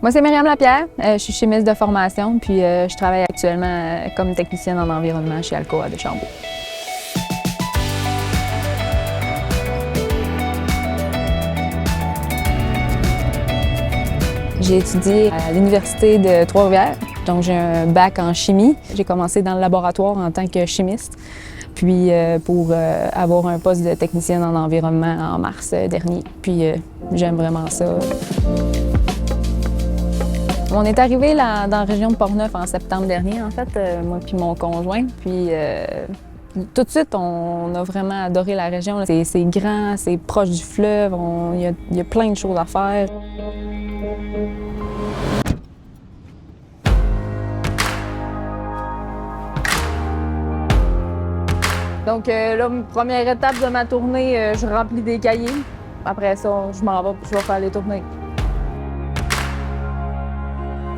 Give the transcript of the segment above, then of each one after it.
Moi, c'est Myriam Lapierre. Je suis chimiste de formation, puis je travaille actuellement comme technicienne en environnement chez Alcoa de Deschambault. J'ai étudié à l'Université de Trois-Rivières, donc j'ai un bac en chimie. J'ai commencé dans le laboratoire en tant que chimiste, puis pour avoir un poste de technicienne en environnement en mars dernier. Puis j'aime vraiment ça. On est arrivé dans la région de Portneuf en septembre dernier, en fait, moi puis mon conjoint. Puis tout de suite, on a vraiment adoré la région. C'est grand, c'est proche du fleuve, il y a plein de choses à faire. Donc là, première étape de ma tournée, je remplis des cahiers. Après ça, je m'en vais, je vais faire les tournées.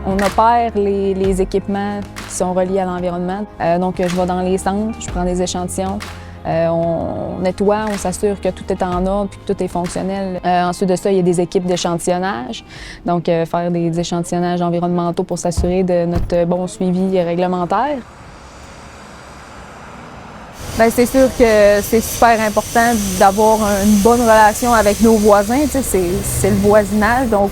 On opère les équipements qui sont reliés à l'environnement. Donc, je vais dans les centres, je prends des échantillons, on nettoie, on s'assure que tout est en ordre puis que tout est fonctionnel. Ensuite de ça, il y a des équipes d'échantillonnage. Donc, faire des échantillonnages environnementaux pour s'assurer de notre bon suivi réglementaire. Bien, c'est sûr que c'est super important d'avoir une bonne relation avec nos voisins. Tu sais, c'est le voisinage, donc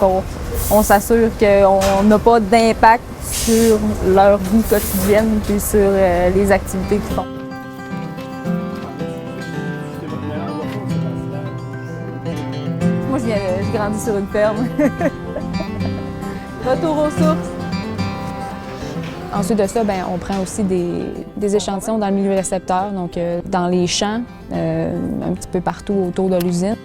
on s'assure qu'on n'a pas d'impact sur leur vie quotidienne puis sur les activités qu'ils font. Moi, je grandis sur une ferme. Retour aux sources. Ensuite de ça, bien, on prend aussi des échantillons dans le milieu récepteur, donc dans les champs, un petit peu partout autour de l'usine.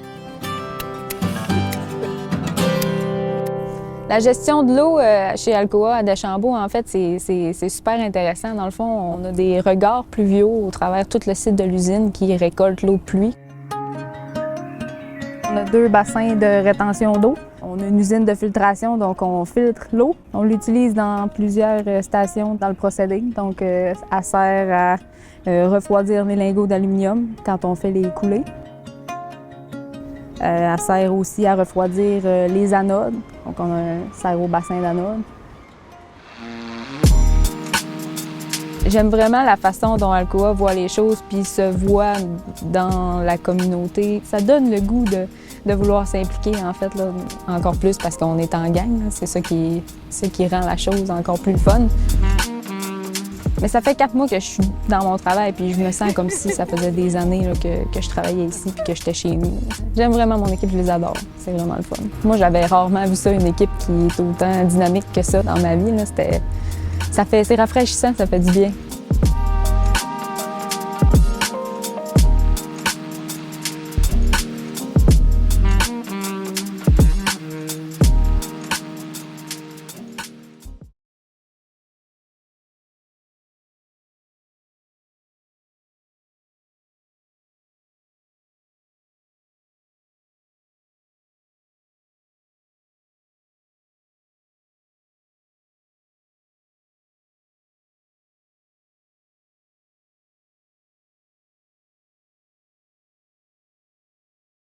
La gestion de l'eau chez Alcoa à Deschambault, en fait, c'est super intéressant. Dans le fond, on a des regards pluviaux au travers tout le site de l'usine qui récolte l'eau de pluie. On a 2 bassins de rétention d'eau. On a une usine de filtration, donc on filtre l'eau. On l'utilise dans plusieurs stations dans le procédé. Donc, elle sert à refroidir les lingots d'aluminium quand on fait les coulées. Elle sert aussi à refroidir les anodes. Donc, sert au bassin d'anode. J'aime vraiment la façon dont Alcoa voit les choses puis se voit dans la communauté. Ça donne le goût de vouloir s'impliquer, en fait, là, encore plus parce qu'on est en gang. C'est ça qui rend la chose encore plus fun. Mais ça fait 4 mois que je suis dans mon travail puis je me sens comme si ça faisait des années là, que je travaillais ici puis que j'étais chez nous. J'aime vraiment mon équipe, je les adore. C'est vraiment le fun. Moi, j'avais rarement vu ça, une équipe qui est autant dynamique que ça dans ma vie. Là. C'est rafraîchissant, ça fait du bien.